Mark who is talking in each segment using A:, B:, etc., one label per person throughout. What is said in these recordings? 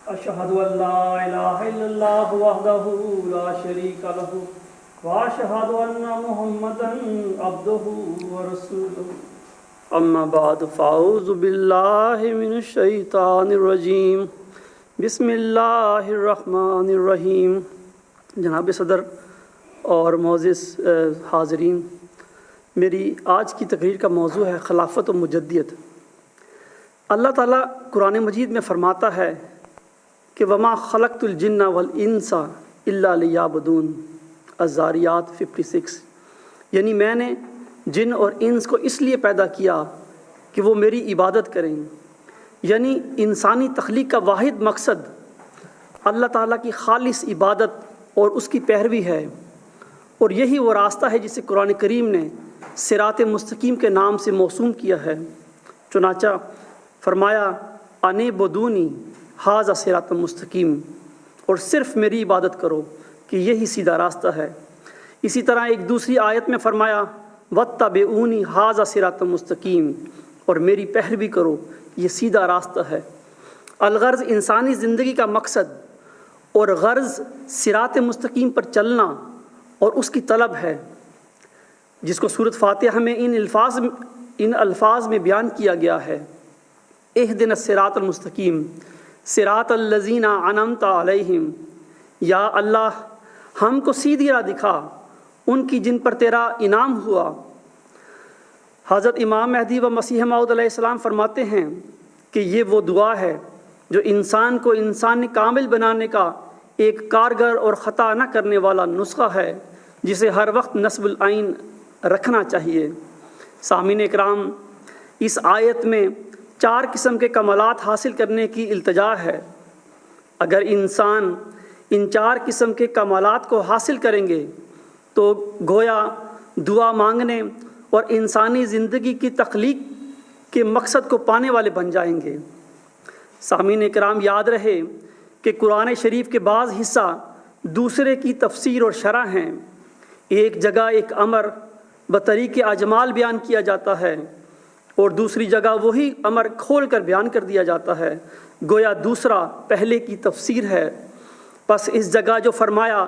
A: أشهد أن لا إله إلا الله وحده لا شريك له وأشهد أن محمدا عبده ورسوله أما بعد فأعوذ بالله من الشيطان الرجيم بسم اللہ الرحمن الرحیم۔ جناب صدر اور معزز حاضرین، میری آج کی تقریر کا موضوع ہے خلافت و مجدیت۔ اللہ تعالیٰ قرآن مجید میں فرماتا ہے کہ وما خلقت الجن والانس الا لیعبدون، الذاریات 56، یعنی میں نے جن اور انس کو اس لیے پیدا کیا کہ وہ میری عبادت کریں، یعنی انسانی تخلیق کا واحد مقصد اللہ تعالیٰ کی خالص عبادت اور اس کی پیروی ہے، اور یہی وہ راستہ ہے جسے قرآن کریم نے صراط مستقیم کے نام سے موسوم کیا ہے۔ چنانچہ فرمایا انعبدونی ھذا صراط مستقیم، اور صرف میری عبادت کرو کہ یہی سیدھا راستہ ہے۔ اسی طرح ایک دوسری آیت میں فرمایا واتبعونی ھذا صراط مستقیم، اور میری پیروی کرو، یہ سیدھا راستہ ہے۔ الغرض انسانی زندگی کا مقصد اور غرض صراط مستقیم پر چلنا اور اس کی طلب ہے، جس کو سورۃ فاتحہ میں ان الفاظ میں بیان کیا گیا ہے، اہدنا الصراط المستقیم صراط الذین انعمت علیہم، یا اللہ ہم کو سیدھی راہ دکھا ان کی جن پر تیرا انعام ہوا۔ حضرت امام مہدی و مسیح موعود علیہ السلام فرماتے ہیں کہ یہ وہ دعا ہے جو انسان کو انسان کامل بنانے کا ایک کارگر اور خطا نہ کرنے والا نسخہ ہے، جسے ہر وقت نصب العین رکھنا چاہیے۔ سامعین اکرام، اس آیت میں 4 قسم کے کمالات حاصل کرنے کی التجا ہے۔ اگر انسان ان 4 قسم کے کمالات کو حاصل کریں گے تو گویا دعا مانگنے اور انسانی زندگی کی تخلیق کے مقصد کو پانے والے بن جائیں گے۔ سامعین اکرام، یاد رہے کہ قرآن شریف کے بعض حصہ دوسرے کی تفسیر اور شرح ہیں۔ ایک جگہ ایک امر بطریق اجمال بیان کیا جاتا ہے اور دوسری جگہ وہی امر کھول کر بیان کر دیا جاتا ہے، گویا دوسرا پہلے کی تفسیر ہے۔ پس اس جگہ جو فرمایا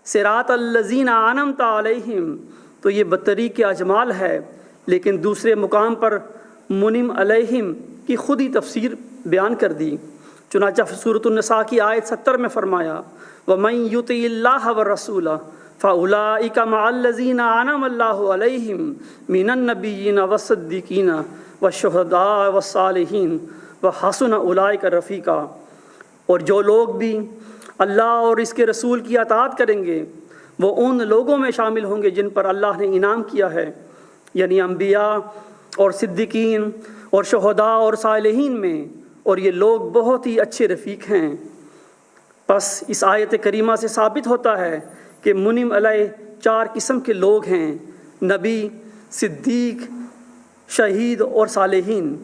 A: صراط الذین انعمت علیہم، تو یہ بطریق اجمال ہے، لیکن دوسرے مقام پر منعم علیہم کی خود ہی تفسیر بیان کر دی۔ چنانچہ سورۃ النساء کی آیت 70 میں فرمایا وَمَن يُطِعِ اللَّهَ وَالرَّسُولَ فَأُولَٰئِكَ مَعَ الَّذِينَ أَنْعَمَ اللَّهُ عَلَيْهِم مِّنَ النَّبِيِّينَ وَالصِّدِّيقِينَ وَالشُّهَدَاءِ وَالصَّالِحِينَ وَحَسُنَ أُولَٰئِكَ رَفِیقًا، اور جو لوگ بھی اللہ اور اس کے رسول کی اطاعت کریں گے وہ ان لوگوں میں شامل ہوں گے جن پر اللہ نے انعام کیا ہے، یعنی انبیاء اور صدیقین اور شہداء اور صالحین میں، اور یہ لوگ بہت ہی اچھے رفیق ہیں۔ پس اس آیت کریمہ سے ثابت ہوتا ہے کہ منعم علیہ 4 قسم کے لوگ ہیں: نبی، صدیق، شہید اور صالحین۔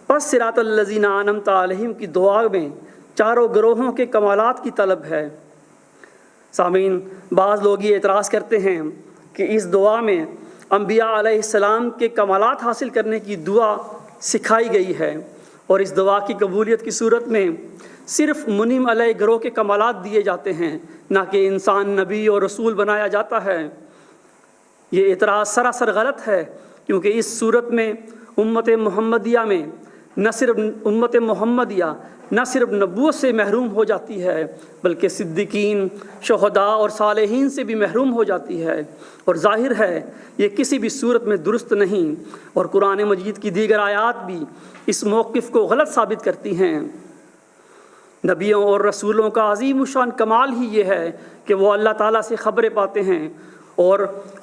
A: پس صراط الذین انعمت علیہم کی دعا میں چاروں گروہوں کے کمالات کی طلب ہے۔ سامعین، بعض لوگ یہ اعتراض کرتے ہیں کہ اس دعا میں انبیاء علیہ السلام کے کمالات حاصل کرنے کی دعا سکھائی گئی ہے، اور اس دعا کی قبولیت کی صورت میں صرف منعم علیہ گروہ کے کمالات دیے جاتے ہیں، نہ کہ انسان نبی اور رسول بنایا جاتا ہے۔ یہ اعتراض سراسر غلط ہے، کیونکہ اس صورت میں امت محمدیہ نہ صرف نبوت سے محروم ہو جاتی ہے، بلکہ صدیقین، شہداء اور صالحین سے بھی محروم ہو جاتی ہے، اور ظاہر ہے یہ کسی بھی صورت میں درست نہیں، اور قرآن مجید کی دیگر آیات بھی اس موقف کو غلط ثابت کرتی ہیں۔ نبیوں اور رسولوں کا عظیم الشان کمال ہی یہ ہے کہ وہ اللہ تعالیٰ سے خبریں پاتے ہیں، اور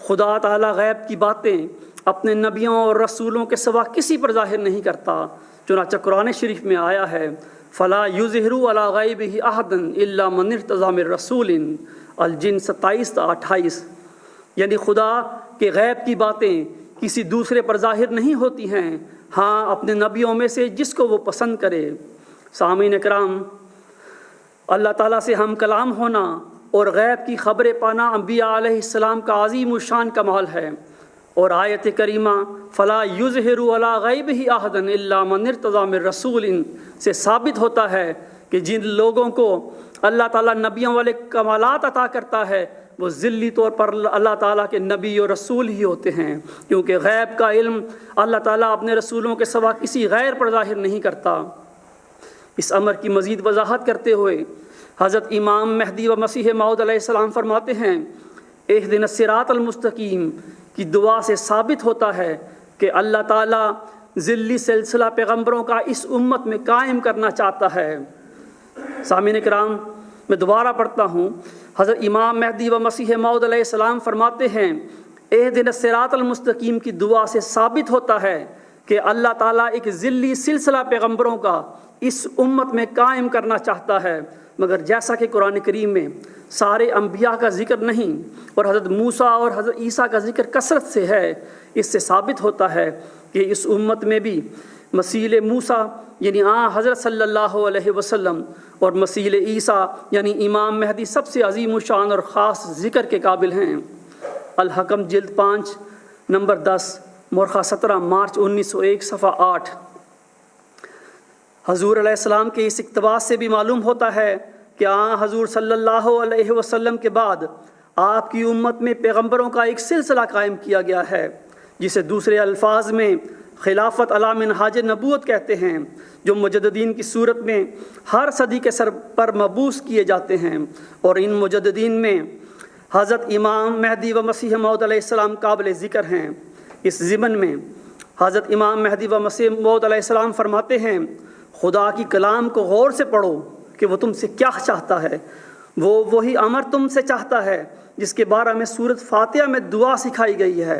A: خدا تعالیٰ غیب کی باتیں اپنے نبیوں اور رسولوں کے سوا کسی پر ظاہر نہیں کرتا۔ چنانچہ قرآن شریف میں آیا ہے فلا یظہروا علی غیبہ احدا الا من ارتضی من رسول، الجن 27 تا 28، یعنی خدا کے غیب کی باتیں کسی دوسرے پر ظاہر نہیں ہوتی ہیں، ہاں اپنے نبیوں میں سے جس کو وہ پسند کرے۔ سامعین اکرام، اللہ تعالیٰ سے ہم کلام ہونا اور غیب کی خبریں پانا انبیاء علیہ السلام کا عظیم الشان کمال ہے، اور آیت کریمہ فلا یظہر علی غیبہ احدا الا من ارتضی من رسول سے ثابت ہوتا ہے کہ جن لوگوں کو اللہ تعالیٰ نبیوں والے کمالات عطا کرتا ہے وہ ذلی طور پر اللہ تعالیٰ کے نبی اور رسول ہی ہوتے ہیں، کیونکہ غیب کا علم اللہ تعالیٰ اپنے رسولوں کے سوا کسی غیر پر ظاہر نہیں کرتا۔ اس امر کی مزید وضاحت کرتے ہوئے حضرت امام مہدی و مسیح موعود علیہ السلام فرماتے ہیں اہدنا الصراط المستقیم کی دعا سے ثابت ہوتا ہے کہ اللہ تعالیٰ ذلی سلسلہ پیغمبروں کا اس امت میں قائم کرنا چاہتا ہے۔ سامعین کرام، میں دوبارہ پڑھتا ہوں، حضرت امام مہدی و مسیح موعود علیہ السلام فرماتے ہیں اہدنا الصراط المستقیم کی دعا سے ثابت ہوتا ہے کہ اللہ تعالیٰ ایک ذلی سلسلہ پیغمبروں کا اس امت میں قائم کرنا چاہتا ہے، مگر جیسا کہ قرآن کریم میں سارے انبیاء کا ذکر نہیں اور حضرت موسیٰ اور حضرت عیسیٰ کا ذکر کثرت سے ہے، اس سے ثابت ہوتا ہے کہ اس امت میں بھی مسیح موسیٰ یعنی حضرت صلی اللہ علیہ وسلم اور مسیح عیسیٰ یعنی امام مہدی سب سے عظیم الشان اور خاص ذکر کے قابل ہیں۔ الحکم جلد 5 نمبر 10 مورخہ 17 مارچ 1901 صفحہ 8۔ حضور علیہ السلام کے اس اقتباس سے بھی معلوم ہوتا ہے کہ حضور صلی اللہ علیہ وسلم کے بعد آپ کی امت میں پیغمبروں کا ایک سلسلہ قائم کیا گیا ہے، جسے دوسرے الفاظ میں خلافت علی منہاج نبوت کہتے ہیں، جو مجددین کی صورت میں ہر صدی کے سر پر مبعوث کیے جاتے ہیں، اور ان مجددین میں حضرت امام مہدی و مسیح موعود علیہ السلام قابل ذکر ہیں۔ اس ضمن میں حضرت امام مہدی و مسیح موعود علیہ السلام فرماتے ہیں خدا کی کلام کو غور سے پڑھو کہ وہ تم سے کیا چاہتا ہے، وہ وہی امر تم سے چاہتا ہے جس کے بارے میں سورۃ فاتحہ میں دعا سکھائی گئی ہے،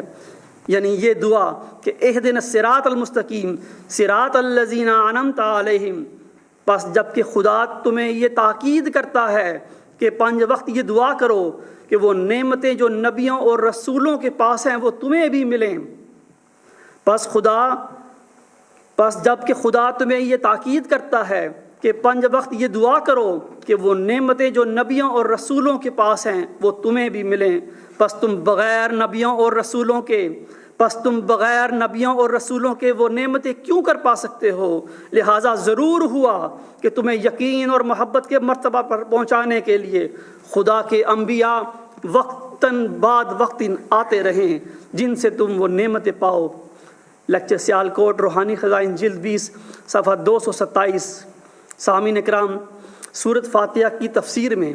A: یعنی یہ دعا کہ اہدنا الصراط المستقیم صراط الذین انعمت علیہم۔ بس جب کہ خدا تمہیں یہ تاکید کرتا ہے کہ 5 وقت یہ دعا کرو کہ وہ نعمتیں جو نبیوں اور رسولوں کے پاس ہیں وہ تمہیں بھی ملیں، بس جب کہ خدا تمہیں یہ تاکید کرتا ہے کہ 5 وقت یہ دعا کرو کہ وہ نعمتیں جو نبیوں اور رسولوں کے پاس ہیں وہ تمہیں بھی ملیں، پس تم بغیر نبیوں اور رسولوں کے وہ نعمتیں کیوں کر پا سکتے ہو؟ لہٰذا ضرور ہوا کہ تمہیں یقین اور محبت کے مرتبہ پر پہنچانے کے لیے خدا کے انبیاء وقتاً بعد وقتاً آتے رہیں جن سے تم وہ نعمتیں پاؤ۔ لیکچر سیالکوٹ روحانی خزائن جلد 20 صفحہ 227۔ سامعین اکرام، سورۃ فاتحہ کی تفسیر میں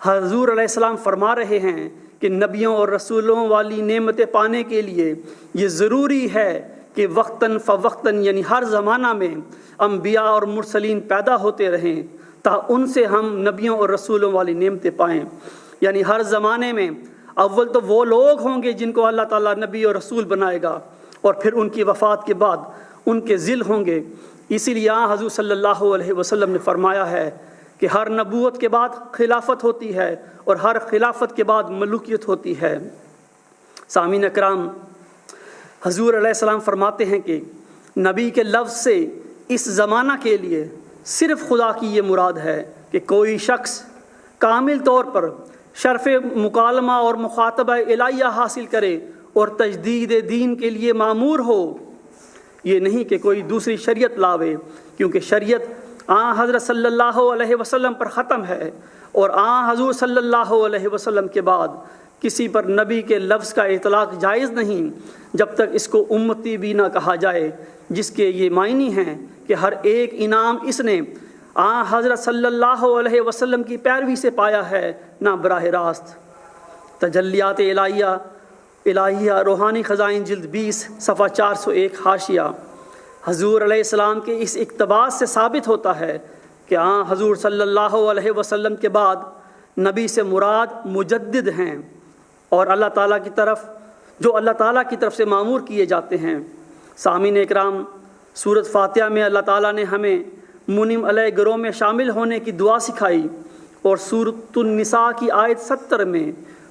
A: حضور علیہ السلام فرما رہے ہیں کہ نبیوں اور رسولوں والی نعمتیں پانے کے لیے یہ ضروری ہے کہ وقتاً فوقتاً یعنی ہر زمانہ میں انبیاء اور مرسلین پیدا ہوتے رہیں تاکہ ان سے ہم نبیوں اور رسولوں والی نعمتیں پائیں، یعنی ہر زمانے میں اول تو وہ لوگ ہوں گے جن کو اللہ تعالیٰ نبی اور رسول بنائے گا، اور پھر ان کی وفات کے بعد ان کے ذل ہوں گے۔ اسی لیے حضور صلی اللہ علیہ وسلم نے فرمایا ہے کہ ہر نبوت کے بعد خلافت ہوتی ہے اور ہر خلافت کے بعد ملوکیت ہوتی ہے۔ سامعین اکرام، حضور علیہ السلام فرماتے ہیں کہ نبی کے لفظ سے اس زمانہ کے لیے صرف خدا کی یہ مراد ہے کہ کوئی شخص کامل طور پر شرف مکالمہ اور مخاطبہ الہیہ حاصل کرے اور تجدید دین کے لیے مامور ہو، یہ نہیں کہ کوئی دوسری شریعت لاوے، کیونکہ شریعت حضرت صلی اللہ علیہ وسلم پر ختم ہے، اور حضور صلی اللہ علیہ وسلم کے بعد کسی پر نبی کے لفظ کا اطلاق جائز نہیں جب تک اس کو امتی بھی نہ کہا جائے، جس کے یہ معنی ہیں کہ ہر ایک انعام اس نے حضرت صلی اللہ علیہ وسلم کی پیروی سے پایا ہے، نہ براہ راست۔ تجلیات الہیہ روحانی خزائن جلد 20 صفحہ 401 حاشیہ۔ حضور علیہ السلام کے اس اقتباس سے ثابت ہوتا ہے کہ حضور صلی اللہ علیہ وسلم کے بعد نبی سے مراد مجدد ہیں، اور اللہ تعالیٰ کی طرف سے مامور کیے جاتے ہیں۔ سامعین اکرام، سورۃ فاتحہ میں اللہ تعالیٰ نے ہمیں منعم علیہ گروہ میں شامل ہونے کی دعا سکھائی، اور سورۃ النساء کی آیت 70 میں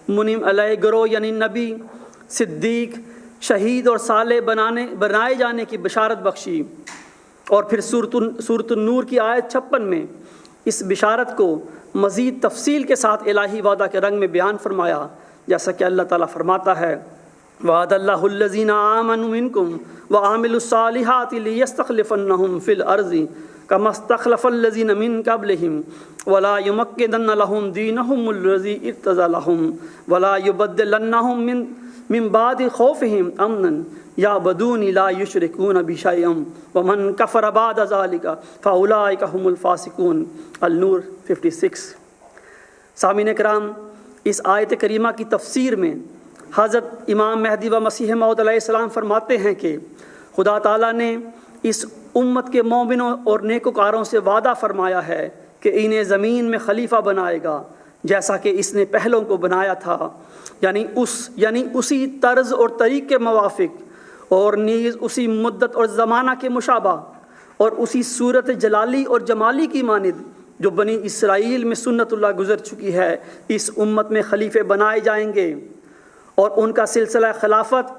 A: منعم علیہ گروہ یعنی نبی، صدیق، شہید اور صالح بنائے جانے کی بشارت بخشی، اور پھر سورۃ النور کی آیت 56 میں اس بشارت کو مزید تفصیل کے ساتھ الہی وعدہ کے رنگ میں بیان فرمایا، جیسا کہ اللہ تعالیٰ فرماتا ہے وعد اللہ الذین آمنوا منکم وعملوا الصالحات لیستخلفنہم فی الارض کما استخلف الذین من قبلہم ولا یمکنن لہم دینہم الذی ارتضی لہم ولا یبدلنہم من بعد خوفہم امنا یعبدونی لا یشرکون بی شیئا ومن کفر بعد ذلک فاولئک هم الفاسقون۔ النور 56۔ سامعین کرام، اس آیت کریمہ کی تفسیر میں حضرت امام مہدی و مسیح موعود علیہ السلام فرماتے ہیں کہ خدا تعالیٰ نے اس امت کے مومنوں اور نیکوکاروں سے وعدہ فرمایا ہے کہ انہیں زمین میں خلیفہ بنائے گا جیسا کہ اس نے پہلوں کو بنایا تھا، یعنی اسی طرز اور طریق کے موافق، اور نیز اسی مدت اور زمانہ کے مشابہ، اور اسی صورت جلالی اور جمالی کی مانند جو بنی اسرائیل میں سنت اللہ گزر چکی ہے۔ اس امت میں خلیفے بنائے جائیں گے اور ان کا سلسلہ خلافت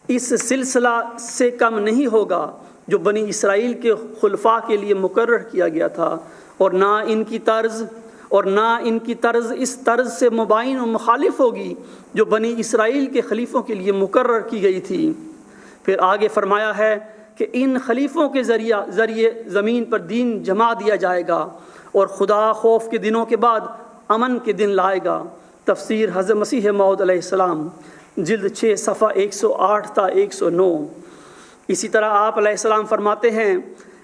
A: اس سلسلہ سے کم نہیں ہوگا جو بنی اسرائیل کے خلفاء کے لیے مقرر کیا گیا تھا، اور نہ ان کی طرز اس طرز سے مباین و مخالف ہوگی جو بنی اسرائیل کے خلیفوں کے لیے مقرر کی گئی تھی۔ پھر آگے فرمایا ہے کہ ان خلیفوں کے ذریعے زمین پر دین جما دیا جائے گا اور خدا خوف کے دنوں کے بعد امن کے دن لائے گا۔ تفسیر حضرت مسیح موعود علیہ السلام، جلد 6 صفحہ 108 تا 109۔ اسی طرح آپ علیہ السلام فرماتے ہیں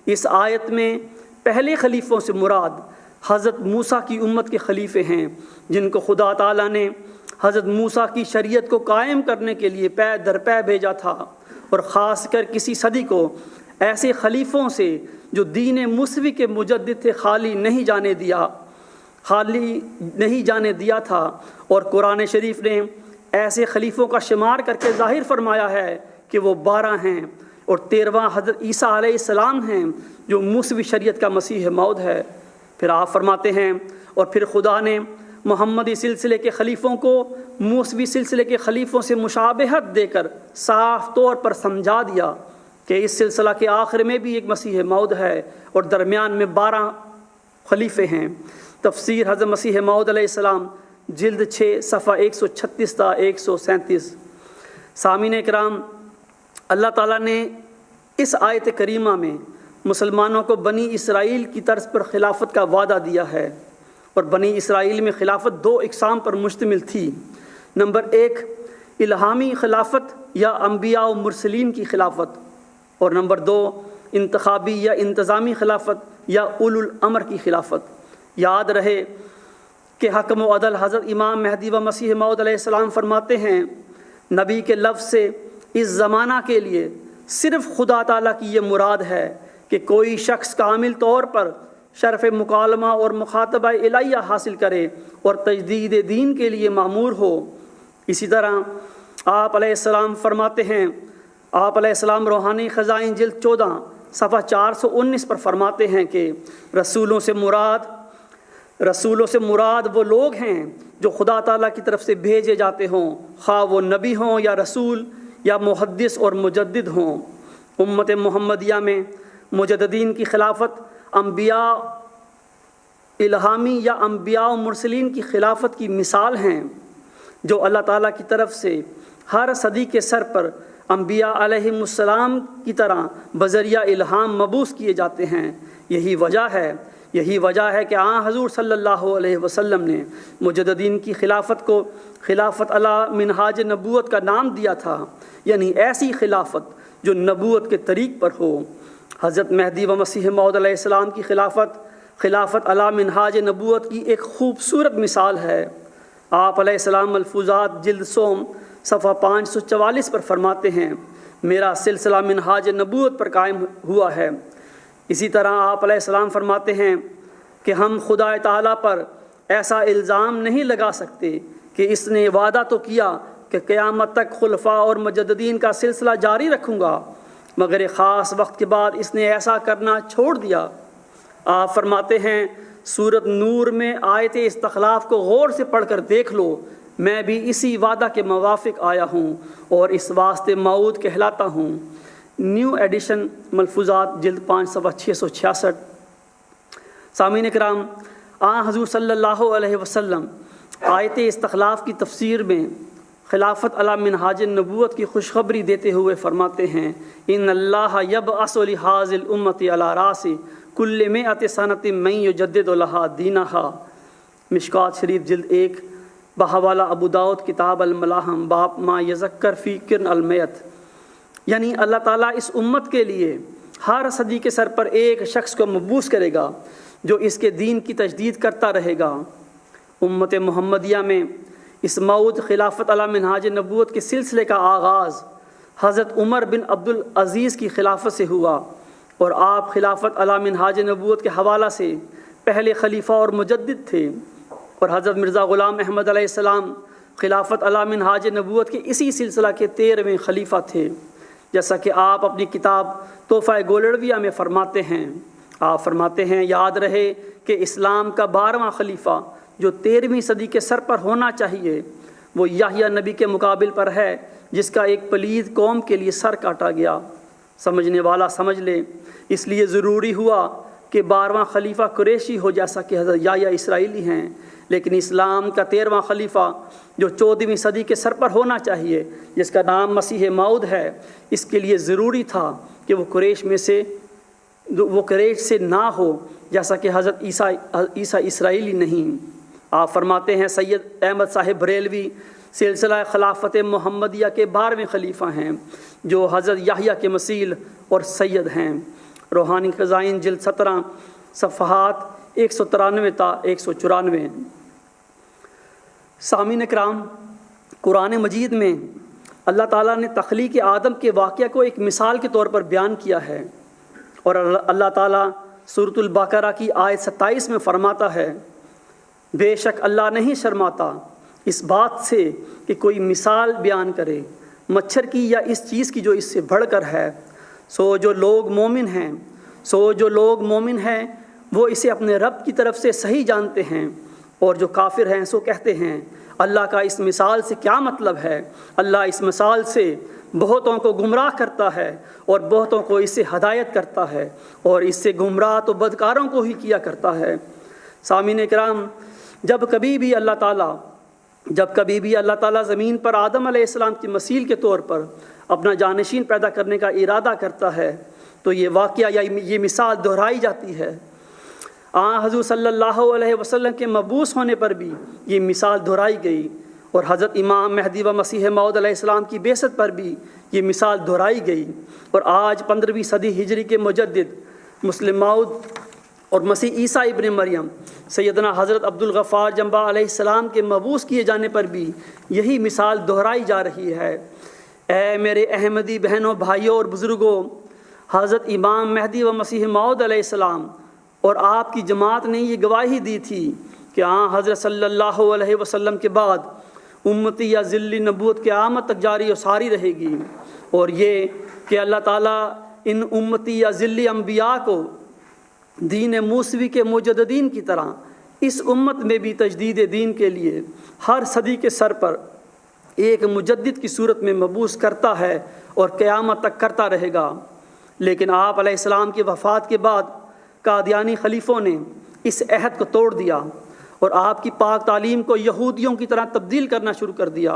A: اس آیت میں پہلے خلیفوں سے مراد حضرت موسیٰ کی امت کے خلیفے ہیں، جن کو خدا تعالیٰ نے حضرت موسیٰ کی شریعت کو قائم کرنے کے لیے پے در پے بھیجا تھا، اور خاص کر کسی صدی کو ایسے خلیفوں سے جو دین موسوی کے مجدد تھے خالی نہیں جانے دیا تھا، اور قرآن شریف نے ایسے خلیفوں کا شمار کر کے ظاہر فرمایا ہے کہ وہ 12 ہیں، اور 13واں حضرت عیسیٰ علیہ السلام ہیں جو موسوی شریعت کا مسیح موعود ہے۔ پھر آپ فرماتے ہیں اور پھر خدا نے محمدی سلسلے کے خلیفوں کو موسوی سلسلے کے خلیفوں سے مشابہت دے کر صاف طور پر سمجھا دیا کہ اس سلسلہ کے آخر میں بھی ایک مسیح موعود ہے اور درمیان میں 12 خلیفے ہیں۔ تفسیر حضرت مسیح موعود علیہ السلام، جلد 6 صفحہ 136 تا 137۔ سامعین کرام، اللہ تعالیٰ نے اس آیت کریمہ میں مسلمانوں کو بنی اسرائیل کی طرز پر خلافت کا وعدہ دیا ہے، اور بنی اسرائیل میں خلافت 2 اقسام پر مشتمل تھی۔ نمبر 1 الہامی خلافت یا انبیاء و مرسلین کی خلافت، اور نمبر 2 انتخابی یا انتظامی خلافت یا اولو الامر کی خلافت۔ یاد رہے کہ حکم و عدل حضرت امام مہدی و مسیح موعود علیہ السلام فرماتے ہیں نبی کے لفظ سے اس زمانہ کے لیے صرف خدا تعالیٰ کی یہ مراد ہے کہ کوئی شخص کامل طور پر شرف مکالمہ اور مخاطبہ الہیہ حاصل کرے اور تجدید دین کے لیے مامور ہو۔ اسی طرح آپ علیہ السلام فرماتے ہیں، آپ علیہ السلام روحانی خزائن جلد 14 صفحہ 419 پر فرماتے ہیں کہ رسولوں سے مراد وہ لوگ ہیں جو خدا تعالیٰ کی طرف سے بھیجے جاتے ہوں، خواہ وہ نبی ہوں یا رسول یا محدث اور مجدد ہوں۔ امت محمدیہ میں مجددین کی خلافت انبیاء الہامی یا انبیاء و مرسلین کی خلافت کی مثال ہیں، جو اللہ تعالیٰ کی طرف سے ہر صدی کے سر پر انبیاء علیہم السلام کی طرح بذریعہ الہام مبعوث کیے جاتے ہیں۔ یہی وجہ ہے کہ حضور صلی اللہ علیہ وسلم نے مجددین کی خلافت کو خلافت علی منہاج نبوت کا نام دیا تھا، یعنی ایسی خلافت جو نبوت کے طریق پر ہو۔ حضرت مہدی و مسیح موعود علیہ السلام کی خلافت علی منہاج نبوت کی ایک خوبصورت مثال ہے۔ آپ علیہ السلام ملفوظات جلد سوم صفحہ 544 پر فرماتے ہیں، میرا سلسلہ منہاج نبوت پر قائم ہوا ہے۔ اسی طرح آپ علیہ السلام فرماتے ہیں کہ ہم خدا تعالیٰ پر ایسا الزام نہیں لگا سکتے کہ اس نے وعدہ تو کیا کہ قیامت تک خلفاء اور مجددین کا سلسلہ جاری رکھوں گا، مگر ایک خاص وقت کے بعد اس نے ایسا کرنا چھوڑ دیا۔ آپ فرماتے ہیں سورۃ نور میں آیت استخلاف کو غور سے پڑھ کر دیکھ لو، میں بھی اسی وعدہ کے موافق آیا ہوں اور اس واسطے موعود کہلاتا ہوں۔ نیو ایڈیشن ملفوظات جلد 5 صفحہ 666۔ سامعین کرام، حضور صلی اللہ علیہ وسلم آیت استخلاف کی تفسیر میں خلافت علی منہاج النبوت کی خوشخبری دیتے ہوئے فرماتے ہیں ان اللہ یبعث لہذ الامت علی راس کل مئۃ سنۃ من یجدد لہا دینہا۔ مشکوٰۃ شریف جلد 1 بحوالہ ابو داؤد کتاب الملاحم باب ما یذکر فی قرن المیت۔ یعنی اللہ تعالیٰ اس امت کے لیے ہر صدی کے سر پر ایک شخص کو مبعوث کرے گا جو اس کے دین کی تجدید کرتا رہے گا۔ امت محمدیہ میں اس موعود خلافت علی منہاج نبوت کے سلسلے کا آغاز حضرت عمر بن عبدالعزیز کی خلافت سے ہوا، اور آپ خلافت علی منہاج نبوت کے حوالہ سے پہلے خلیفہ اور مجدد تھے، اور حضرت مرزا غلام احمد علیہ السلام خلافت علی منہاج نبوت کے اسی سلسلہ کے 13ویں خلیفہ تھے، جیسا کہ آپ اپنی کتاب تحفہ گولڑویہ میں فرماتے ہیں۔ آپ فرماتے ہیں یاد رہے کہ اسلام کا 12واں خلیفہ جو 13ویں صدی کے سر پر ہونا چاہیے وہ یحییٰ نبی کے مقابل پر ہے جس کا ایک پلید قوم کے لیے سر کاٹا گیا۔ سمجھنے والا سمجھ لے، اس لیے ضروری ہوا کہ 12واں خلیفہ قریشی ہو جیسا کہ حضرت یحییٰ اسرائیلی ہیں، لیکن اسلام کا 13واں خلیفہ جو 14ویں صدی کے سر پر ہونا چاہیے جس کا نام مسیح موعود ہے، اس کے لیے ضروری تھا کہ وہ قریش سے نہ ہو جیسا کہ حضرت عیسیٰ اسرائیلی نہیں۔ آپ فرماتے ہیں سید احمد صاحب بریلوی سلسلہ خلافت محمدیہ کے 12ویں خلیفہ ہیں جو حضرت یحییٰ کے مثیل اور سید ہیں۔ روحانی خزائن جلد 17 صفحات 193 تا 194۔ سامعین کرام، قرآن مجید میں اللہ تعالیٰ نے تخلیق آدم کے واقعہ کو ایک مثال کے طور پر بیان کیا ہے، اور اللہ تعالیٰ سورۃ البقرہ کی آیت 27 میں فرماتا ہے بے شک اللہ نہیں شرماتا اس بات سے کہ کوئی مثال بیان کرے مچھر کی یا اس چیز کی جو اس سے بڑھ کر ہے، سو جو لوگ مومن ہیں وہ اسے اپنے رب کی طرف سے صحیح جانتے ہیں، اور جو کافر ہیں سو کہتے ہیں اللہ کا اس مثال سے کیا مطلب ہے؟ اللہ اس مثال سے بہتوں کو گمراہ کرتا ہے اور بہتوں کو اس سے ہدایت کرتا ہے، اور اس سے گمراہ تو بدکاروں کو ہی کیا کرتا ہے۔ سامعین کرام، جب کبھی بھی اللہ تعالیٰ زمین پر آدم علیہ السلام کی مثیل کے طور پر اپنا جانشین پیدا کرنے کا ارادہ کرتا ہے تو یہ واقعہ یا یہ مثال دہرائی جاتی ہے۔ حضور صلی اللہ علیہ وسلم کے مبعوث ہونے پر بھی یہ مثال دہرائی گئی، اور حضرت امام مہدی و مسیح موعود علیہ السلام کی بعثت پر بھی یہ مثال دہرائی گئی، اور آج 15ویں صدی ہجری کے مجدد مسلم موعود اور مسیح عیسیٰ ابن مریم سیدنا حضرت عبدالغفار جنبہ علیہ السلام کے مبعوث کیے جانے پر بھی یہی مثال دہرائی جا رہی ہے۔ اے میرے احمدی بہنوں، بھائیوں اور بزرگوں، حضرت امام مہدی و مسیح موعود علیہ السلام اور آپ کی جماعت نے یہ گواہی دی تھی کہ حضرت صلی اللہ علیہ وسلم کے بعد امتی یا ذل نبوت قیامت تک جاری و ساری رہے گی، اور یہ کہ اللہ تعالیٰ ان امتی یا ذل انبیاء کو دین موسوی کے مجددین کی طرح اس امت میں بھی تجدید دین کے لیے ہر صدی کے سر پر ایک مجدد کی صورت میں مبعوث کرتا ہے اور قیامت تک کرتا رہے گا۔ لیکن آپ علیہ السلام کی وفات کے بعد قادیانی خلیفوں نے اس عہد کو توڑ دیا اور آپ کی پاک تعلیم کو یہودیوں کی طرح تبدیل کرنا شروع کر دیا،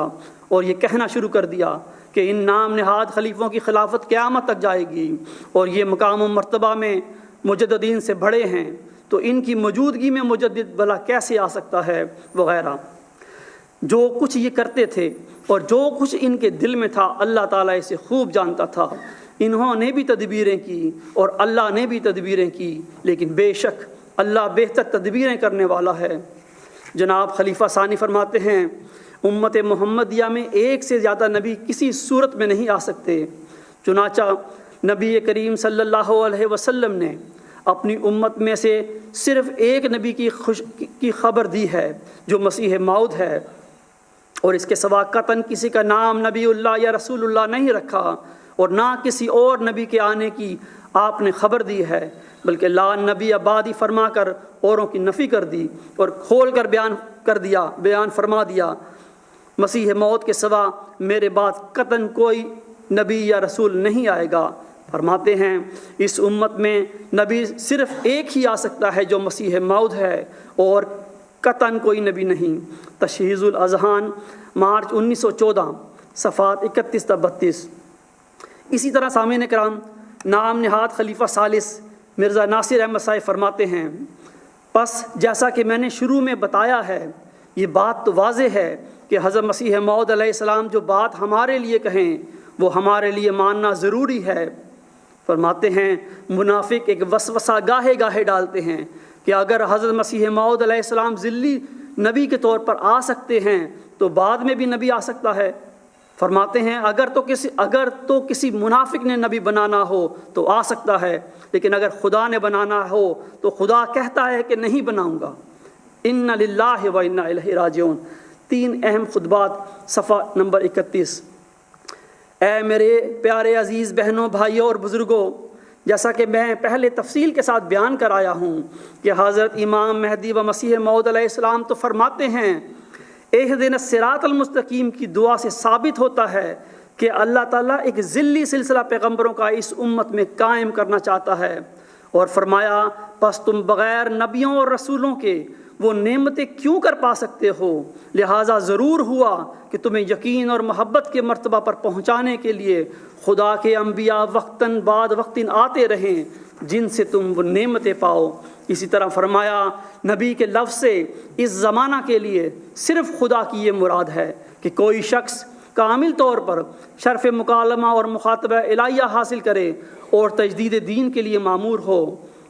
A: اور یہ کہنا شروع کر دیا کہ ان نام نہاد خلیفوں کی خلافت قیامت تک جائے گی، اور یہ مقام و مرتبہ میں مجددین سے بڑے ہیں، تو ان کی موجودگی میں مجدد بھلا کیسے آ سکتا ہے وغیرہ۔ جو کچھ یہ کرتے تھے اور جو کچھ ان کے دل میں تھا اللہ تعالیٰ اسے خوب جانتا تھا۔ انہوں نے بھی تدبیریں کی اور اللہ نے بھی تدبیریں کی، لیکن بے شک اللہ بہتر تدبیریں کرنے والا ہے۔ جناب خلیفہ ثانی فرماتے ہیں امت محمدیہ میں ایک سے زیادہ نبی کسی صورت میں نہیں آ سکتے، چنانچہ نبی کریم صلی اللہ علیہ وسلم نے اپنی امت میں سے صرف ایک نبی کی خبر دی ہے جو مسیح موعود ہے، اور اس کے سوا قطعاً کسی کا نام نبی اللہ یا رسول اللہ نہیں رکھا، اور نہ کسی اور نبی کے آنے کی آپ نے خبر دی ہے، بلکہ لا نبی آبادی فرما کر اوروں کی نفی کر دی اور کھول کر بیان فرما دیا مسیح موعود کے سوا میرے بعد قطعاً کوئی نبی یا رسول نہیں آئے گا۔ فرماتے ہیں اس امت میں نبی صرف ایک ہی آ سکتا ہے جو مسیح موعود ہے، اور قطعاً کوئی نبی نہیں۔ تشہیز الاذہان مارچ 1914 صفحات 31 تا 32۔ اسی طرح سامعین کرام نام نہاد خلیفہ ثالث مرزا ناصر احمد صاحب فرماتے ہیں، پس جیسا کہ میں نے شروع میں بتایا ہے، یہ بات تو واضح ہے کہ حضرت مسیح موعود علیہ السلام جو بات ہمارے لیے کہیں وہ ہمارے لیے ماننا ضروری ہے۔ فرماتے ہیں منافق ایک وسوسہ گاہے گاہے ڈالتے ہیں کہ اگر حضرت مسیح موعود علیہ السلام ذلی نبی کے طور پر آ سکتے ہیں تو بعد میں بھی نبی آ سکتا ہے۔ فرماتے ہیں اگر تو کسی منافق نے نبی بنانا ہو تو آ سکتا ہے، لیکن اگر خدا نے بنانا ہو تو خدا کہتا ہے کہ نہیں بناؤں گا۔ ان للہ و انا الیہ راجعون، 3 اہم خطبات صفحہ نمبر 31۔ اے میرے پیارے عزیز بہنوں، بھائیوں اور بزرگوں، جیسا کہ میں پہلے تفصیل کے ساتھ بیان کرایا ہوں کہ حضرت امام مہدی و مسیح موعود علیہ السلام تو فرماتے ہیں اہدنا الصراط المستقیم کی دعا سے ثابت ہوتا ہے کہ اللہ تعالیٰ ایک ذلی سلسلہ پیغمبروں کا اس امت میں قائم کرنا چاہتا ہے، اور فرمایا پس تم بغیر نبیوں اور رسولوں کے وہ نعمتیں کیوں کر پا سکتے ہو، لہٰذا ضرور ہوا کہ تمہیں یقین اور محبت کے مرتبہ پر پہنچانے کے لیے خدا کے انبیاء وقتاً بعد وقتاً آتے رہیں جن سے تم وہ نعمتیں پاؤ۔ اسی طرح فرمایا نبی کے لفظ سے اس زمانہ کے لیے صرف خدا کی یہ مراد ہے کہ کوئی شخص کامل طور پر شرف مکالمہ اور مخاطبہ الہیہ حاصل کرے اور تجدید دین کے لیے مامور ہو۔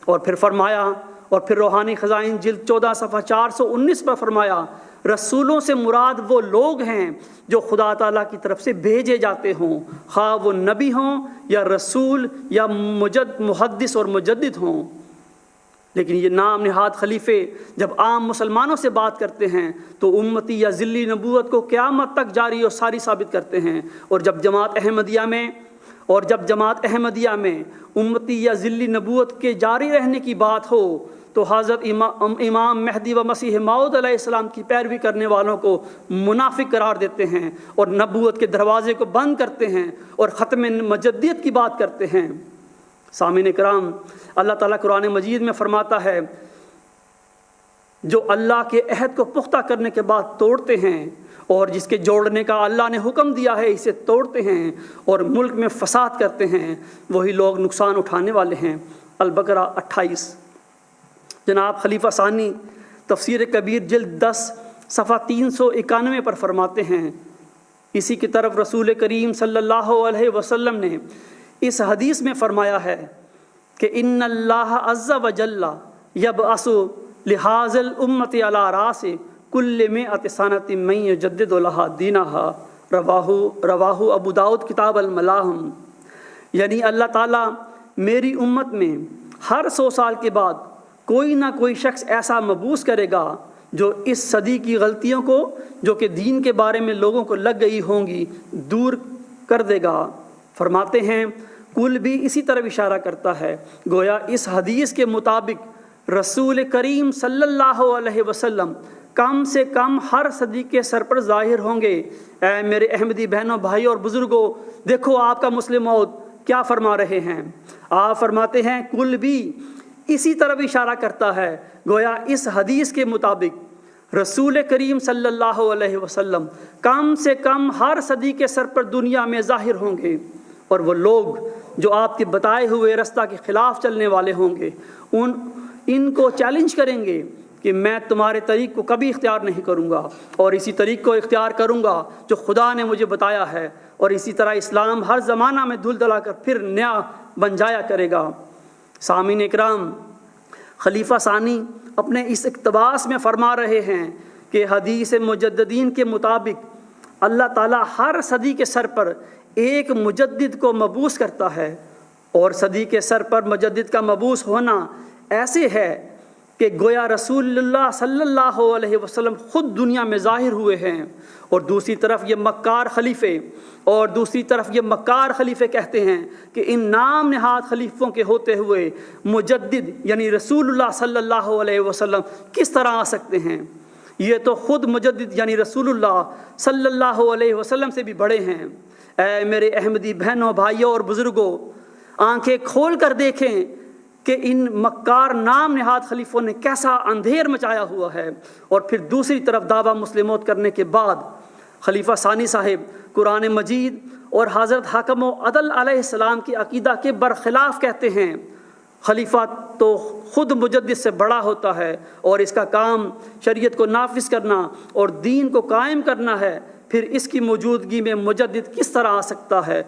A: اور پھر فرمایا، اور پھر روحانی خزائن جلد 14 صفحہ 419 پر فرمایا رسولوں سے مراد وہ لوگ ہیں جو خدا تعالیٰ کی طرف سے بھیجے جاتے ہوں، خواہ وہ نبی ہوں یا رسول یا محدث اور مجدد ہوں۔ لیکن یہ نام نہاد خلیفے جب عام مسلمانوں سے بات کرتے ہیں تو امتی یا ذلی نبوت کو قیامت تک جاری اور ساری ثابت کرتے ہیں، اور جب جماعت احمدیہ میں امتی یا ذلی نبوت کے جاری رہنے کی بات ہو تو حضرت امام مہدی و مسیح موعود علیہ السلام کی پیروی کرنے والوں کو منافق قرار دیتے ہیں اور نبوت کے دروازے کو بند کرتے ہیں اور ختم مجدیت کی بات کرتے ہیں۔ سامعین کرام، اللہ تعالیٰ قرآن مجید میں فرماتا ہے جو اللہ کے عہد کو پختہ کرنے کے بعد توڑتے ہیں اور جس کے جوڑنے کا اللہ نے حکم دیا ہے اسے توڑتے ہیں اور ملک میں فساد کرتے ہیں، وہی لوگ نقصان اٹھانے والے ہیں۔ البقرہ 28۔ جناب خلیفہ ثانی تفسیر کبیر جلد 10 صفحہ 391 پر فرماتے ہیں اسی کی طرف رسول کریم صلی اللہ علیہ وسلم نے اس حدیث میں فرمایا ہے کہ ان اللہ عز وجل یبعث لہذا الامت علی راس کل مئۃ سنۃ من یجدد لہا دینہا، رواہ ابو داؤد کتاب الملاحم۔ یعنی اللہ تعالیٰ میری امت میں ہر 100 سال کے بعد کوئی نہ کوئی شخص ایسا مبعوث کرے گا جو اس صدی کی غلطیوں کو جو کہ دین کے بارے میں لوگوں کو لگ گئی ہوں گی دور کر دے گا۔ فرماتے ہیں کل بھی اسی طرح اشارہ کرتا ہے، گویا اس حدیث کے مطابق رسول کریم صلی اللہ علیہ وسلم کم سے کم ہر صدی کے سر پر ظاہر ہوں گے۔ اے میرے احمدی بہنوں، بھائیوں اور بزرگوں، دیکھو آپ کا مسلم موعود کیا فرما رہے ہیں۔ آپ فرماتے ہیں کل بھی اسی طرف اشارہ کرتا ہے، گویا اس حدیث کے مطابق رسول کریم صلی اللہ علیہ وسلم کم سے کم ہر صدی کے سر پر دنیا میں ظاہر ہوں گے، اور وہ لوگ جو آپ کے بتائے ہوئے رستہ کے خلاف چلنے والے ہوں گے ان کو چیلنج کریں گے کہ میں تمہارے طریق کو کبھی اختیار نہیں کروں گا، اور اسی طریق کو اختیار کروں گا جو خدا نے مجھے بتایا ہے، اور اسی طرح اسلام ہر زمانہ میں دھل دلا کر پھر نیا بن جایا کرے گا۔ سامعین اکرام، خلیفہ ثانی اپنے اس اقتباس میں فرما رہے ہیں کہ حدیث مجددین کے مطابق اللہ تعالیٰ ہر صدی کے سر پر ایک مجدد کو مبعوث کرتا ہے، اور صدی کے سر پر مجدد کا مبعوث ہونا ایسے ہے کہ گویا رسول اللہ صلی اللہ علیہ وسلم خود دنیا میں ظاہر ہوئے ہیں، اور دوسری طرف یہ مکار خلیفے کہتے ہیں کہ ان نام نہاد خلیفوں کے ہوتے ہوئے مجدد یعنی رسول اللہ صلی اللہ علیہ وسلم کس طرح آ سکتے ہیں؟ یہ تو خود مجدد یعنی رسول اللہ صلی اللہ علیہ وسلم سے بھی بڑے ہیں۔ اے میرے احمدی بہنوں، بھائیوں اور بزرگوں، آنکھیں کھول کر دیکھیں کہ ان مکار نام نہاد خلیفوں نے کیسا اندھیر مچایا ہوا ہے، اور پھر دوسری طرف دعویٰ مسلموت کرنے کے بعد خلیفہ ثانی صاحب قرآن مجید اور حضرت حاکم و عدل علیہ السلام کے عقیدہ کے برخلاف کہتے ہیں خلیفہ تو خود مجدد سے بڑا ہوتا ہے اور اس کا کام شریعت کو نافذ کرنا اور دین کو قائم کرنا ہے، پھر اس کی موجودگی میں مجدد کس طرح آ سکتا ہے؟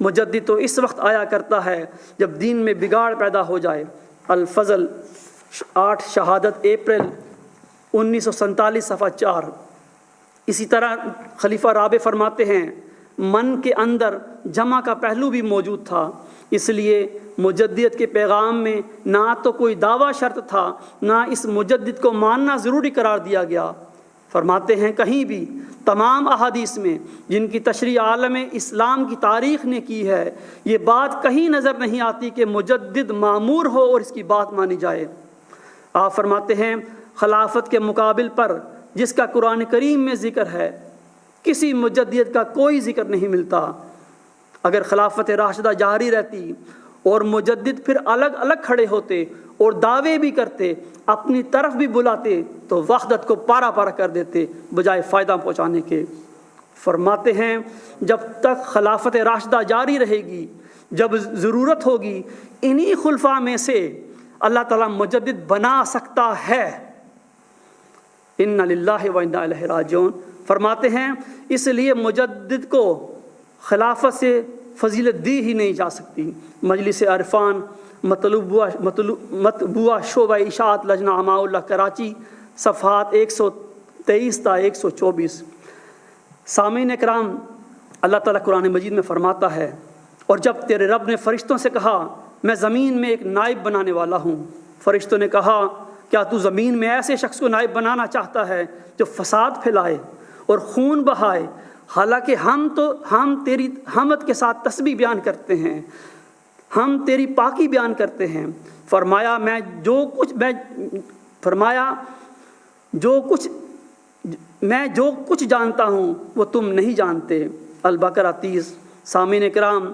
A: مجدد تو اس وقت آیا کرتا ہے جب دین میں بگاڑ پیدا ہو جائے۔ الفضل 8 شہادت اپریل 1947 صفحہ 4۔ اسی طرح خلیفہ رابع فرماتے ہیں من کے اندر جمع کا پہلو بھی موجود تھا، اس لیے مجدد کے پیغام میں نہ تو کوئی دعویٰ شرط تھا، نہ اس مجدد کو ماننا ضروری قرار دیا گیا۔ فرماتے ہیں کہیں بھی تمام احادیث میں جن کی تشریح عالم اسلام کی تاریخ نے کی ہے، یہ بات کہیں نظر نہیں آتی کہ مجدد مامور ہو اور اس کی بات مانی جائے۔ آپ فرماتے ہیں خلافت کے مقابل پر جس کا قرآن کریم میں ذکر ہے، کسی مجدد کا کوئی ذکر نہیں ملتا۔ اگر خلافت راشدہ جاری رہتی اور مجدد پھر الگ الگ کھڑے ہوتے اور دعوے بھی کرتے، اپنی طرف بھی بلاتے، تو وحدت کو پارا پارا کر دیتے بجائے فائدہ پہنچانے کے۔ فرماتے ہیں جب تک خلافت راشدہ جاری رہے گی، جب ضرورت ہوگی انہی خلفاء میں سے اللہ تعالیٰ مجدد بنا سکتا ہے۔ اِنَّ لِلَّهِ وَإِنَّا إِلَيْهِ راجعون۔ فرماتے ہیں اس لیے مجدد کو خلافت سے فضیلت دی ہی نہیں جا سکتی۔ مجلس عرفان مطبوعہ شعبہ اشاعت لجنہ اماء اللہ کراچی صفحات 123 تا 124۔ سامعین اکرام، اللہ تعالیٰ قرآن مجید میں فرماتا ہے اور جب تیرے رب نے فرشتوں سے کہا میں زمین میں ایک نائب بنانے والا ہوں، فرشتوں نے کہا کیا تو زمین میں ایسے شخص کو نائب بنانا چاہتا ہے جو فساد پھیلائے اور خون بہائے؟ حالانکہ ہم تیری حمد کے ساتھ تسبیح بیان کرتے ہیں، ہم تیری پاکی بیان کرتے ہیں۔ فرمایا میں جو کچھ جانتا ہوں وہ تم نہیں جانتے۔ البقرہ 30۔ سامعین کرام،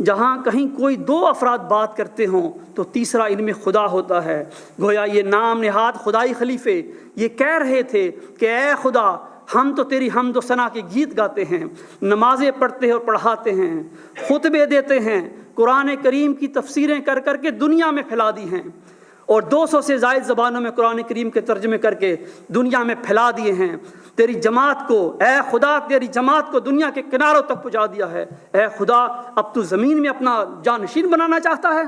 A: جہاں کہیں کوئی 2 افراد بات کرتے ہوں تو تیسرا ان میں خدا ہوتا ہے۔ گویا یہ نام نہاد خدائی خلیفے یہ کہہ رہے تھے کہ اے خدا، ہم تو تیری حمد و ثنا کے گیت گاتے ہیں، نمازیں پڑھتے ہیں اور پڑھاتے ہیں، خطبے دیتے ہیں، قرآن کریم کی تفسیریں کر کر کے دنیا میں پھیلا دی ہیں، اور 200 سے زائد زبانوں میں قرآن کریم کے ترجمے کر کے دنیا میں پھیلا دیے ہیں۔ تیری جماعت کو اے خدا، تیری جماعت کو دنیا کے کناروں تک پہنچا دیا ہے۔ اے خدا، اب تو زمین میں اپنا جانشین بنانا چاہتا ہے؟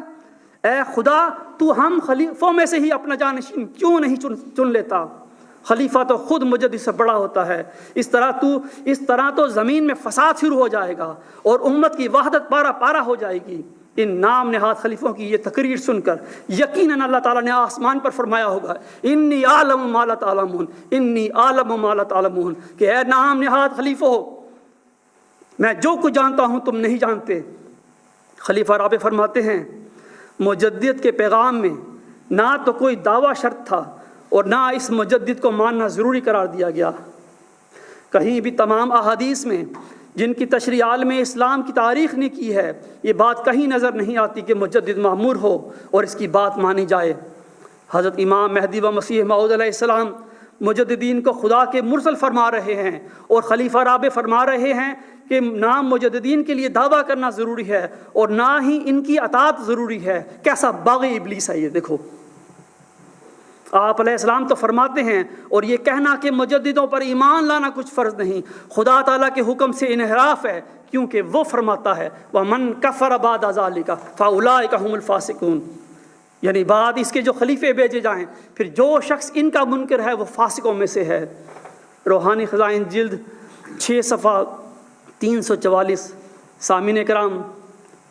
A: اے خدا، تو ہم خلیفوں میں سے ہی اپنا جانشین کیوں نہیں چن لیتا؟ خلیفہ تو خود مجدد سے بڑا ہوتا ہے۔ اس طرح تو زمین میں فساد شروع ہو جائے گا اور امت کی وحدت پارا پارا ہو جائے گی۔ ان نام نہاد خلیفوں کی یہ تقریر سن کر یقیناً اللہ تعالیٰ نے آسمان پر فرمایا ہوگا انی اعلم ما لا تعلمون، انی اعلم ما لا تعلمون، کہ اے نام نہاد خلیفوں، میں جو کچھ جانتا ہوں تم نہیں جانتے۔ خلیفہ رابع فرماتے ہیں مجدد کے پیغام میں نہ تو کوئی دعویٰ شرط تھا اور نہ اس مجدد کو ماننا ضروری قرار دیا گیا۔ کہیں بھی تمام احادیث میں جن کی تشریح عالم اسلام کی تاریخ نے کی ہے، یہ بات کہیں نظر نہیں آتی کہ مجدد مامور ہو اور اس کی بات مانی جائے۔ حضرت امام مہدی و مسیح موعود علیہ السلام مجددین کو خدا کے مرسل فرما رہے ہیں، اور خلیفہ رابع فرما رہے ہیں کہ نہ مجددین کے لیے دعویٰ کرنا ضروری ہے اور نہ ہی ان کی اطاعت ضروری ہے۔ کیسا باغی ابلیس ہے یہ دیکھو۔ آپ علیہ السلام تو فرماتے ہیں اور یہ کہنا کہ مجددوں پر ایمان لانا کچھ فرض نہیں، خدا تعالیٰ کے حکم سے انحراف ہے، کیونکہ وہ فرماتا ہے وَمَنْ كَفَرَ بَعْدَ ذَلِكَ فَأُولَٰئِكَ هُمُ الْفَاسِقُونَ، یعنی بعد اس کے جو خلیفے بھیجے جائیں پھر جو شخص ان کا منکر ہے وہ فاسقوں میں سے ہے۔ روحانی خزائن جلد 6 صفحہ 344۔ سامعین کرام،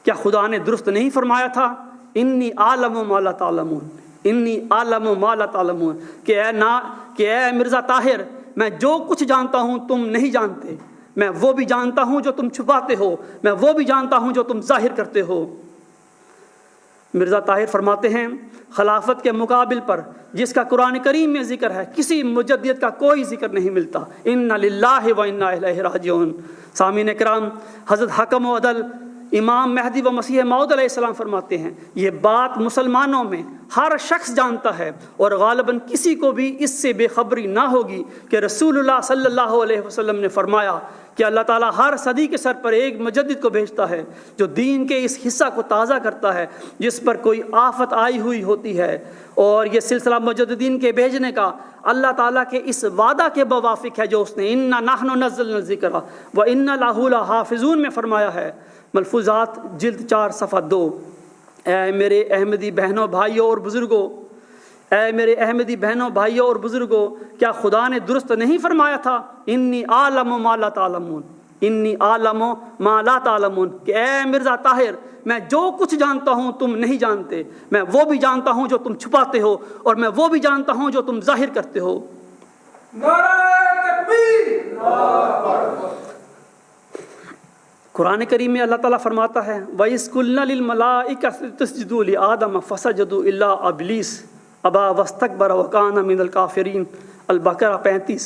A: کیا خدا نے درست نہیں فرمایا تھا انی اعلم ما لا تعلمون، انی اعلم ما لا تعلمون، کہ اے مرزا طاہر، میں جو کچھ جانتا ہوں تم نہیں جانتے، میں وہ بھی جانتا ہوں جو تم چھپاتے ہو، میں وہ بھی جانتا ہوں جو تم ظاہر کرتے ہو۔ مرزا طاہر فرماتے ہیں خلافت کے مقابل پر جس کا قرآن کریم میں ذکر ہے کسی مجدد کا کوئی ذکر نہیں ملتا۔ اِنَّ لِلَّهِ وَإِنَّا إِلَيْهِ راجعون۔ سامعین کرام، حضرت حکم و عدل امام مہدی و مسیح موعود علیہ السلام فرماتے ہیں یہ بات مسلمانوں میں ہر شخص جانتا ہے اور غالباً کسی کو بھی اس سے بے خبری نہ ہوگی کہ رسول اللہ صلی اللہ علیہ وسلم نے فرمایا کہ اللہ تعالیٰ ہر صدی کے سر پر ایک مجدد کو بھیجتا ہے جو دین کے اس حصہ کو تازہ کرتا ہے جس پر کوئی آفت آئی ہوئی ہوتی ہے، اور یہ سلسلہ مجددین کے بھیجنے کا اللہ تعالیٰ کے اس وعدہ کے موافق ہے جو اس نے اِنَّا نَحْنُ نَزَّلْنَا الذِّکْرَ وَإِنَّا لَهُ لَحَافِظُونَ میں فرمایا ہے۔ ملفوظات جلد 4 صفحہ 2۔ اے میرے احمدی بہنوں بھائیوں اور بزرگوں، اے میرے احمدی بہنوں بھائیوں اور بزرگوں، کیا خدا نے درست نہیں فرمایا تھا انی عالم ما لا تعلمون، انی عالم ما لا تعلمون، کہ اے مرزا طاہر میں جو کچھ جانتا ہوں تم نہیں جانتے، میں وہ بھی جانتا ہوں جو تم چھپاتے ہو، اور میں وہ بھی جانتا ہوں جو تم ظاہر کرتے ہو۔
B: نعرہ تکبیر!
A: قرآن کریم میں اللہ تعالیٰ فرماتا ہے وَإِذْ قُلْنَا لِلْمَلَائِكَةِ اسْجُدُوا لِآدَمَ فَسَجَدُوا إِلَّا إِبْلِيسَ أَبَى وَاسْتَكْبَرَ وَكَانَ مِنَ الْكَافِرِينَ، البقرہ 35۔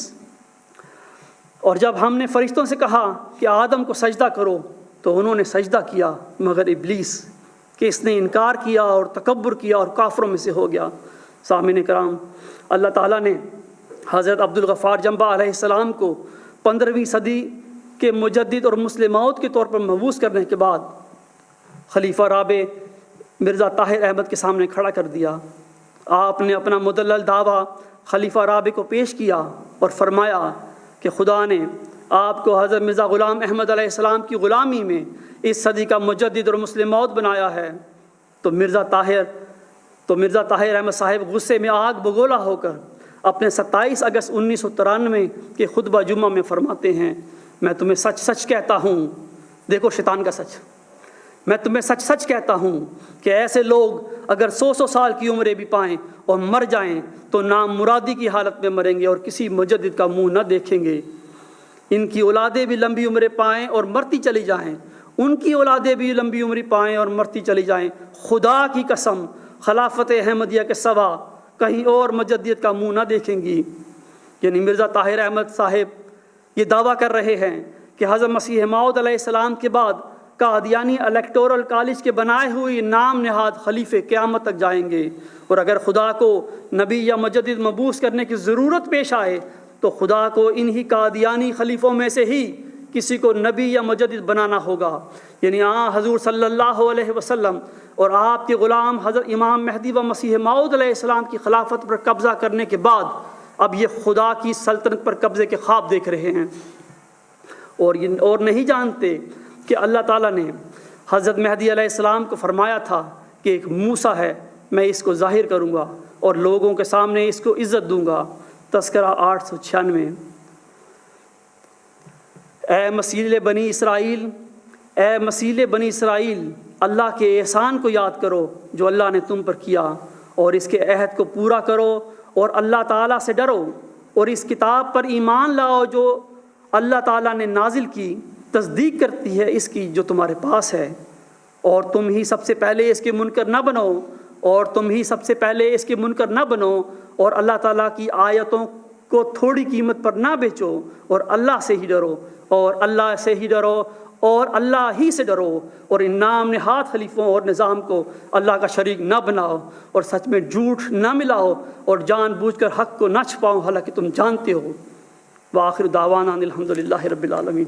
A: اور جب ہم نے فرشتوں سے کہا کہ آدم کو سجدہ کرو تو انہوں نے سجدہ کیا مگر ابلیس کہ اس نے انکار کیا اور تکبر کیا اور کافروں میں سے ہو گیا۔ سامعین کرام، اللہ تعالیٰ نے حضرت عبدالغفار جنبہ علیہ السلام کو 15ویں صدی کے مجدد اور مسلم موعود کے طور پر مبعوث کرنے کے بعد خلیفہ رابع مرزا طاہر احمد کے سامنے کھڑا کر دیا۔ آپ نے اپنا مدلل دعویٰ خلیفہ رابع کو پیش کیا اور فرمایا کہ خدا نے آپ کو حضرت مرزا غلام احمد علیہ السلام کی غلامی میں اس صدی کا مجدد اور مسلم موعود بنایا ہے۔ تو مرزا طاہر احمد صاحب غصے میں آگ بگولا ہو کر اپنے 27 اگست 1993 کے خطبہ جمعہ میں فرماتے ہیں میں تمہیں سچ سچ کہتا ہوں، دیکھو شیطان کا سچ، میں تمہیں سچ سچ کہتا ہوں کہ ایسے لوگ اگر 100 سال کی عمریں بھی پائیں اور مر جائیں تو نام مرادی کی حالت میں مریں گے اور کسی مجدد کا منہ نہ دیکھیں گے۔ ان کی اولادیں بھی لمبی عمریں پائیں اور مرتی چلی جائیں، ان کی اولادیں بھی لمبی عمری پائیں اور مرتی چلی جائیں، خدا کی قسم خلافت احمدیہ کے سوا کہیں اور مجدد کا منہ نہ دیکھیں گی۔ یعنی مرزا طاہر احمد صاحب یہ دعویٰ کر رہے ہیں کہ حضرت مسیح موعود علیہ السلام کے بعد قادیانی الیکٹورل کالج کے بنائے ہوئے نام نہاد خلیفے قیامت تک جائیں گے، اور اگر خدا کو نبی یا مجدد مبعوث کرنے کی ضرورت پیش آئے تو خدا کو انہی قادیانی خلیفوں میں سے ہی کسی کو نبی یا مجدد بنانا ہوگا۔ یعنی حضور صلی اللہ علیہ وسلم اور آپ کے غلام حضرت امام مہدی و مسیح موعود علیہ السلام کی خلافت پر قبضہ کرنے کے بعد اب یہ خدا کی سلطنت پر قبضے کے خواب دیکھ رہے ہیں، اور نہیں جانتے کہ اللہ تعالیٰ نے حضرت مہدی علیہ السلام کو فرمایا تھا کہ ایک موسیٰ ہے، میں اس کو ظاہر کروں گا اور لوگوں کے سامنے اس کو عزت دوں گا۔ تذکرہ 896۔ اے مسیل بنی اسرائیل، اے مسیل بنی اسرائیل، اللہ کے احسان کو یاد کرو جو اللہ نے تم پر کیا، اور اس کے عہد کو پورا کرو اور اللہ تعالیٰ سے ڈرو، اور اس کتاب پر ایمان لاؤ جو اللہ تعالیٰ نے نازل کی، تصدیق کرتی ہے اس کی جو تمہارے پاس ہے، اور تم ہی سب سے پہلے اس کے منکر نہ بنو، اور تم ہی سب سے پہلے اس کے منکر نہ بنو، اور اللہ تعالیٰ کی آیتوں کو تھوڑی قیمت پر نہ بیچو، اور اللہ سے ہی ڈرو، اور اللہ سے ہی ڈرو، اور اللہ ہی سے ڈرو، اور ان نام نہاد خلیفوں اور نظام کو اللہ کا شریک نہ بناؤ، اور سچ میں جھوٹ نہ ملاؤ، اور جان بوجھ کر حق کو نہ چھپاؤ حالانکہ تم جانتے ہو۔ وآخر دعوانا الحمدللہ رب العالمین۔